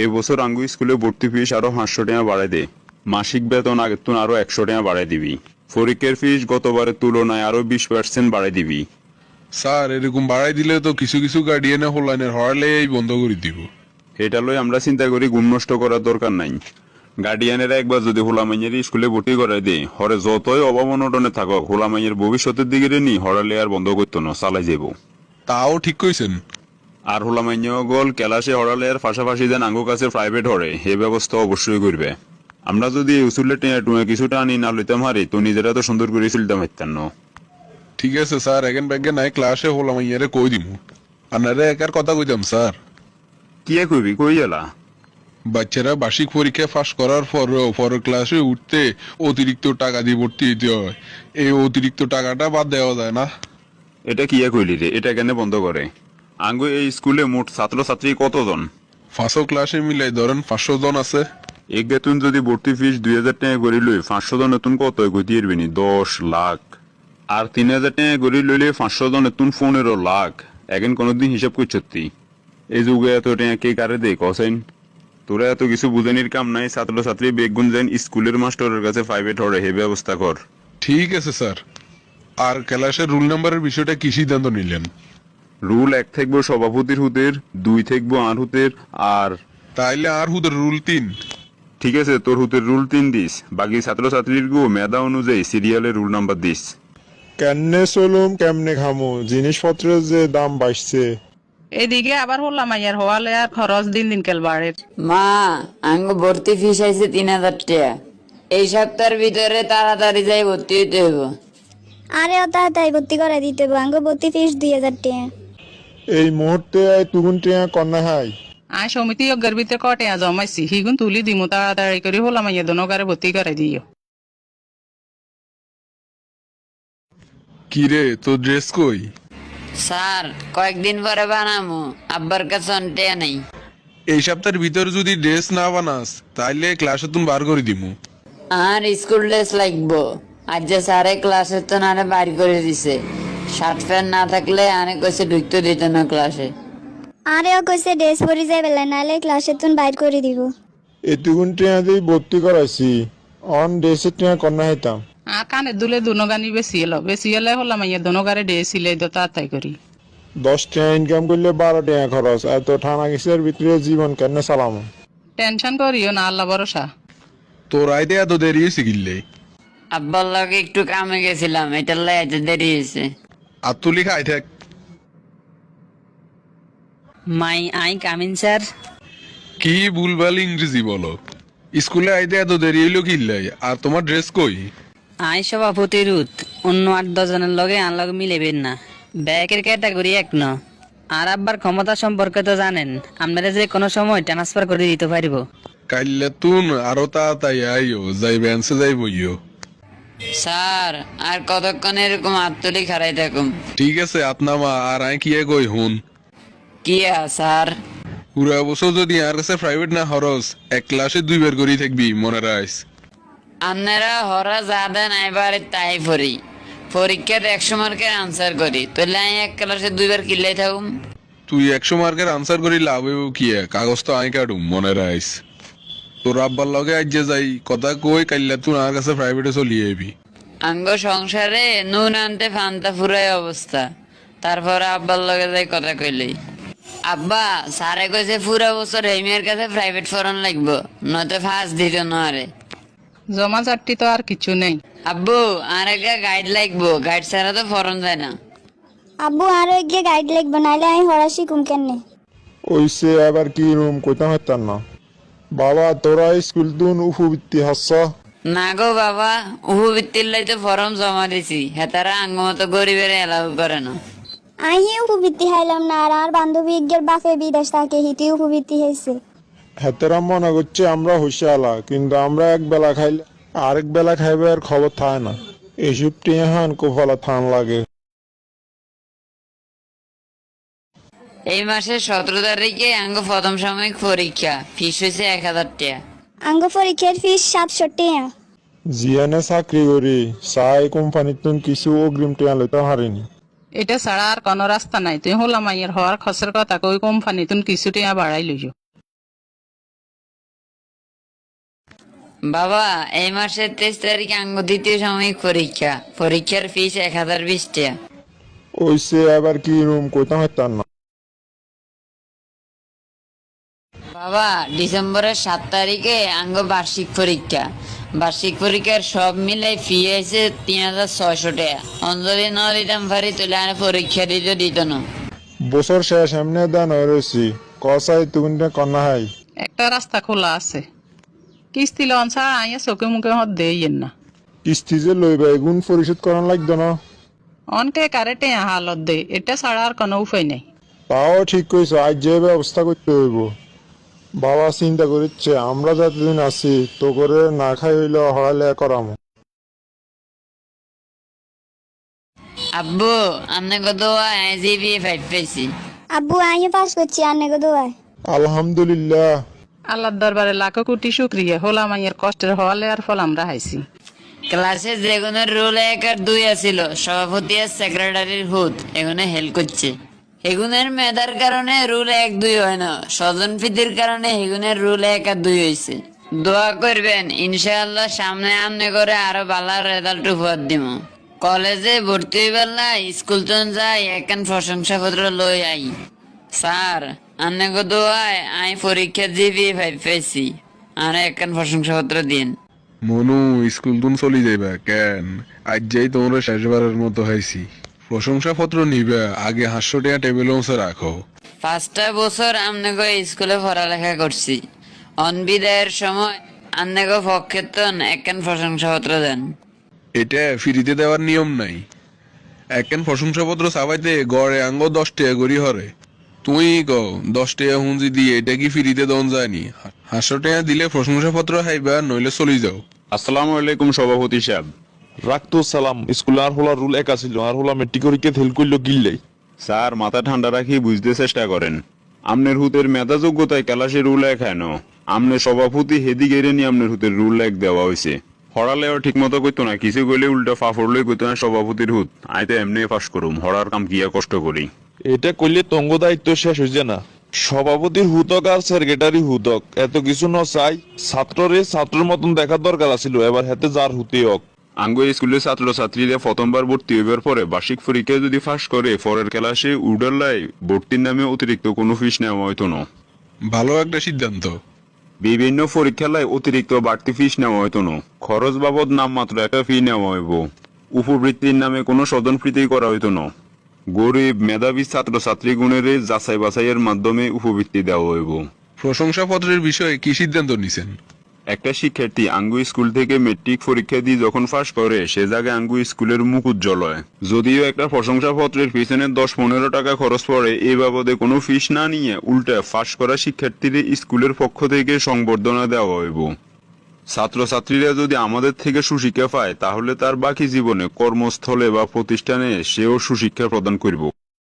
এই বছর আঙ্গু স্কুলে ভর্তি ফিস আরো 500 টাকা বাড়াই দে। মাসিক বেতন আগের তুন আরো 100 টাকা বাড়াই দিবি। পরীক্ষার ফিস গতবারের তুলনায় আরো 20% বাড়াই দিবি। স্যার এরকম বাড়াই দিলে তো কিছু কিছু গার্ডিয়ানে হলাইনের হরালে এই বন্ধ করে দিব। এটা লই আমরা চিন্তা করি গুণ নষ্ট করার দরকার নাই। গার্ডিয়ানেরা একবার যদি হোলামাইয়ের স্কুলে ভর্তি করাই দে, হরে যতই অভাব অনটনে থাকক হোলামাইয়ের ভবিষ্যতের দিকে নি হরালে আর বন্ধ করতো না, চালাই যাব। তাও ঠিক কইছেন। আর হোলামাইন্য গল ক্যালাসে হরালে আর পাশাপাশি দেন আঙ্গু কাছে প্রাইভেট হরে হে ব্যবস্থা অবশ্যই করবে। আমরা যদি এই উসুলে টেনে কিছুটা আনি না লইতাম হারি তো নিজেরা তো সুন্দর করে চলতাম হারতাম না। ঠিক আছে স্যার, এগেন ব্যাগে নাই ক্লাসে হলাম ইয়ারে কই দিমু। আপনারা একার কথা কইতাম স্যার। কি কইবি কই এলা? বাচ্চারা বার্ষিক পরীক্ষা পাস করার পর ক্লাসে উঠতে অতিরিক্ত টাকা দিয়ে ভর্তি দিতে হয়। এই অতিরিক্ত টাকাটা বাদ দেওয়া যায় না। এটা কি কইলি রে? এটা কেন বন্ধ করে? আঙ্গু এই স্কুলে মোট ছাত্রছাত্রী কতজন? 500 ক্লাসে মিলাই ধরেন 500 জন আছে। এক বেতন যদি ভর্তি ফিস 2000 টাকা করে লই 500 জন নতুন কত গতি এরবিনি 10 লাখ। আর 3000 টাকা করে লইলে 500 জন নতুন 15 লাখ। এখন কোনদিন হিসাব করছতি? এই যুগে এত টাকা কে কারে দেয় কসেন? তোরা এত কিছু বুঝানির কাম নাই, ছাত্রছাত্রী বেগুন যান স্কুলের মাস্টারের কাছে প্রাইভেট হরে হে ব্যবস্থা কর। ঠিক আছে স্যার। আর ক্লাসের রুল নাম্বারের বিষয়টা কি সিদ্ধান্ত নিলেন? রুল 1 থাকবো সভাপতির হুতের, 2 থাকবো আর হুতের, আর তাইলে আর হুদের রুল 3। ঠিক আছে তোর হুতের রুল 3 দিস, বাকি ছাত্রছাত্রীর গো মেধা অনুযায়ী সিরিয়ালের রুল নাম্বার দিস। কেমনে চলুম কেমনে খামু, জিনিসপত্রের যে দাম বাড়ছে। এদিকে আবার হলাম আইয়ার হওয়ালে আর খরচ দিন দিন কেল বাড়ে। মা আঙ্গ ভর্তি ফিস আইছে 3000 টাকা। এই সপ্তাহের ভিতরে তাড়াতাড়ি যাই ভর্তি হইতে হইব। আরে ও তাড়াতাড়ি ভর্তি করে দিতে হবে, আঙ্গ ভর্তি ফিস 2000 টাকা। এই মুহূর্তে তুগুন টিয়া কন্যা হাই। আয় সমিতি অজ্ঞের ভিতরে কটে জমাইছি হিগুন তুলি দিমু তাড়াতাড়ি করে হলাম আইয়া দনকারে ভর্তি করে দিও। কি রে তোর ড্রেস কই? স্যার কয়েকদিন পরে বানামু, আব্বার কাছে অন্টে নেই। এই সপ্তাহের ভিতরে যদি ড্রেস না বানাস তাইলে ক্লাসে তুমি বার করে দিমু। আর স্কুল ড্রেস লাগবো। আজ যে স্যারে ক্লাসে তো নারে বাইর করে দিছে। শার্ট প্যান্ট না থাকলে আনে কইছে ঢুকতে দিত না ক্লাসে। আরে ও কইছে ড্রেস পরি যাই বেলা নালে ক্লাসে তুন বাইর করে দিব। এতুগুন টিয়া দিয়ে ভর্তি করাইছি, অন দেশে টিয়া কন্যা হাইতাম। আর কানে দুলে দুনগানি বেশি এলে হলাম আইয়া দনকারে ডে সিলে তো তাড়াতাড়ি করি। 10 টাকা ইনকাম করলে 12 টাকা খরচ, এত ঠানা গেছের ভিতরে জীবন কেন চালাম? টেনশন করিও না, আল্লাহ ভরসা। তোর আইতে এত দেরি হয়েছে কিনলে? আব্বার লগে একটু কামে গেছিলাম, এটার লাই এত দেরি হয়েছে। আর তুলি খাই থাক। মাই আই কামিন স্যার। কি ভুলভাল ইংরেজি বলো? স্কুলে আইতে এত দেরি হইলো কিনলাই? আর তোমার ড্রেস কই? আই সভাপতি রুত অন্য 8-10 জনের লগে আর লগে মিলেবেন না। ব্যাকের ক্যাটাগরি 1 ন। আর আব্বার ক্ষমতা সম্পর্কে তো জানেন, আপনারা যে কোনো সময় ট্রান্সফার করে দিতে পারিব। কাইলে তুন আরো তাড়াতাড়ি আইও, যাই বেঞ্চে যাই বইও। স্যার আর কতক্ষণ এরকম আত্মলি খারাই থাকুম? ঠিক আছে আপনামা, আর আই কি কই হুন। কি স্যার? পুরা বছর যদি আর কাছে প্রাইভেট না হরস, এক ক্লাসে 2 বার করেই থাকবি, মনে রাখিস। আপনারা হরা যা দেন এবারে তাই পড়ি। পরীক্ষাতে 100 মার্কের আনসার করি, তাহলে আমি এক ক্লাসে 2 বার কিল্লাই থাকুম। তুই 100 মার্কের আনসার করি লাভ হইব কি? কাগজ তো আই কাটুম, মনে রাখিস। তোর আব্বার লগে আজ যে যাই কথা কই, কাইলে তুই আর কাছে প্রাইভেটে চলি আইবি। আঙ্গ সংসারে নুন আনতে ফান্তা ফুরাই অবস্থা, তারপর আব্বার লগে যাই কথা কইলেই। আব্বা স্যারে কইছে পুরা বছর হেমিয়ার কাছে প্রাইভেট ফরন লাগবো, নয়তো ফাঁস দিত না আরে। জমা চারটি তো আর কিছু নেই। আব্বু আর একটা গাইড লাগবো, গাইড ছাড়া তো ফরন যায় না। আব্বু আরো এগিয়ে গাইড লিখবো, নাইলে আমি হরা শিখুম কেনে। ওইসে আবার কি রুম কইতাম হাইতাম না। বাবা তোরা স্কুল তুন উপবৃত্তি হাসছ? না গো বাবা, উপবৃত্তির লাই তো ফরম জমা দিছি, হেতারা আঙ্গ মতো গরিবের এলাও করে না। আমি উপবৃত্তি হাইলাম না, আর আর বান্ধবী এগের বাপে বিদেশ থাকে হিতি উপবৃত্তি হয়েছে। হেতেরা মনে করছে আমরা হুশিয়ালা, কিন্তু আমরা এক বেলা খাইলে আরেক বেলা খাইবে আর খবর থাকে না। এইসব টিয়া হান কোফালা থান লাগে। এই মাসের 17 তারিখে আঙ্গ প্রথম সাময়িক পরীক্ষা, ফিস হয়েছে 1000 টাকা। আঙ্গ পরীক্ষার ফিস 700 টাকা। জিয়ানে চাকরি করি চাই কোম্পানির তুন কিছু অগ্রিম টিয়া লইতে হারিনি। এটা ছাড়া আর কোনো রাস্তা নাই। তুই হলাম আইয়ার হওয়ার খরচের কথা কই কোম্পানি তুন কিছু টাকা বাড়াই লইও। বাবা এই মাসের 23 তারিখ আঙ্গ দ্বিতীয় সাময়িক পরীক্ষা, পরীক্ষার ফিস 1020 টাকা। ওইসে আবার কি রুম কইতাম হইতাম না। বাবা ডিসেম্বরের 7 তারিখে আঙ্গ বার্ষিক পরীক্ষা, বার্ষিক পরীক্ষার সব মিলে ফি হয়েছে 3600 টাকা। অঞ্জলি ন দিতাম পারি তুলে আনে পরীক্ষা দিত না। বছর শেষ এমনি দেন রয়েছি কসাই তুমি কন্যা হাই। একটা রাস্তা খোলা আছে, কিস্তি লন ছাড়া আইয়া চোখে মুখে হত দেইয়েন না। কিস্তি যে লইবা এগুন পরিশোধ করান লাগতো না। অনকে কারে টেয়া হালত দে, এটা ছাড়া আর কোনো উপায় নেই। তাও ঠিক কইছো, আজ যে ব্যবস্থা করতে হইব। বাবা চিন্তা করিচ্ছে আমরা যতদিন আছি তো করে না খাই হইলে হড়ালে করাম। আব্বু আমনে কত জিপিএ 5 পেয়েছি। আব্বু আমিও পাস করছি আর নেগো দোয়ায়। আলহামদুলিল্লাহ। আল্লাহর দরবারে লাখো কোটি শুক্রিয়া, হলাম আইয়ের কষ্টের হওয়ালে আর ফল আমরা হাইছি। ক্লাসে যেগুলো রুল 1 আর 2 আছিল, সভাপতি আর সেক্রেটারির হুত এগুলো হেল্প করছে। এগুনের মেধার কারণে রুল 1 2 হয় না, স্বজন ফিতির কারণে এগুনের রুল 1 আর 2 হয়েছে। দোয়া করবেন ইনশাআল্লাহ সামনে আমনে করে আরো ভালো রেজাল্ট উপহার দিব। কলেজে ভর্তি হইবার লাই স্কুল চন যাই একখান প্রশংসাপত্র লই আই। স্যার আমনে গো দোয়ায় আমি পরীক্ষা জিপিএ 5 পেয়েছি, আর একখান প্রশংসাপত্র দিন। মনু স্কুল তুন চলি যাইবা কেন? আজ যাই তোমরা শেষবারের মতো হয়েছি। প্রশংসাপত্র নিবা, আগে 500 টাকা টেবিল অংশে রাখো। 5টা বছর আমনেগো স্কুলে পড়ালেখা করছি, অনবিদায়ের সময় আমনেগো পক্ষেতন একখান প্রশংসাপত্র দেন। এটা ফ্রিতে দেওয়ার নিয়ম নাই। একখান প্রশংসাপত্র চাবাইতে গড়ে আঙ্গ 10 টাকা করি হরে। তুই কও 10 টাকা হুঁজি দিয়ে এটা কি ফ্রিতে দন যায়নি? 500 টাকা দিলে প্রশংসাপত্র হাইবা, নইলে চলি যাও। আসসালামু আলাইকুম সভাপতি সাহেব। রাখতো সালাম। স্কুলে আর হলা রুল একা ছিল, আর হলা মেট্রিক পরীক্ষা ফেল করলো গিললেই। স্যার মাথা ঠান্ডা রাখি বুঝতে চেষ্টা করেন। আমনের হুতের মেধা যোগ্যতায় ক্লাসে রুল 1 হয় না। আমনের সভাপতি হেদি গেড়ে নিয়ে আমনের হুতের রুল 1 দেওয়া হয়েছে। হরালেও ঠিক মতো করতো না, কিছু গেলে উল্টা ফাফড়লে করতো না সভাপতির হুত। আইতে এমনি পাস করুম, হরার কাম কিয়া কষ্ট করি। এটা করলে তঙ্গ দায়িত্ব শেষ হয়েছে না? সভাপতির হুতক আর সেক্রেটারি হুতক এত কিছু ন চাই, ছাত্রের মতন দেখার দরকার আছিল। এবার হাতে যার হুতে হোক। আঙ্গ স্কুলের ছাত্র ছাত্রীরা প্রথমবার ভর্তি হইবার পরে বার্ষিক পরীক্ষায় যদি ফাঁস করে পরের ক্লাসে উডারলাই ভর্তির নামে অতিরিক্ত কোনো ফিস নেওয়া হইতো না। ভালো একটা সিদ্ধান্ত। বিভিন্ন পরীক্ষায় অতিরিক্ত বাড়তি ফিস নেওয়া হইতো না। খরচ বাবদ নাম মাত্র একটা ফি নেওয়া হইব। উপবৃত্তির নামে কোনো স্বজনপ্রীতি করা হইতো না। গরিব মেধাবী ছাত্র ছাত্রী গুণের যাচাই বাছাইয়ের মাধ্যমে উপবৃত্তি দেওয়া হইব। প্রশংসাপত্রের বিষয়ে কি সিদ্ধান্ত নিছেন? একটা শিক্ষার্থী আঙ্গু স্কুল থেকে মেট্রিক পরীক্ষা দিয়ে যখন পাস করে সে জায়গায় আঙ্গু স্কুলের মুখ উজ্জ্বল হয়। যদিও একটা প্রশংসাপত্রের পিছনে 10-15 টাকা খরচ পড়ে, এই বাবদে কোনো ফিস না নিয়ে উল্টা পাস করা শিক্ষার্থীদের স্কুলের পক্ষ থেকে সংবর্ধনা দেওয়া হইব। ছাত্রছাত্রীরা যদি আমাদের থেকে সুশিক্ষা পায় তাহলে তার বাকি জীবনে কর্মস্থলে বা প্রতিষ্ঠানে সেও সুশিক্ষা প্রদান করব।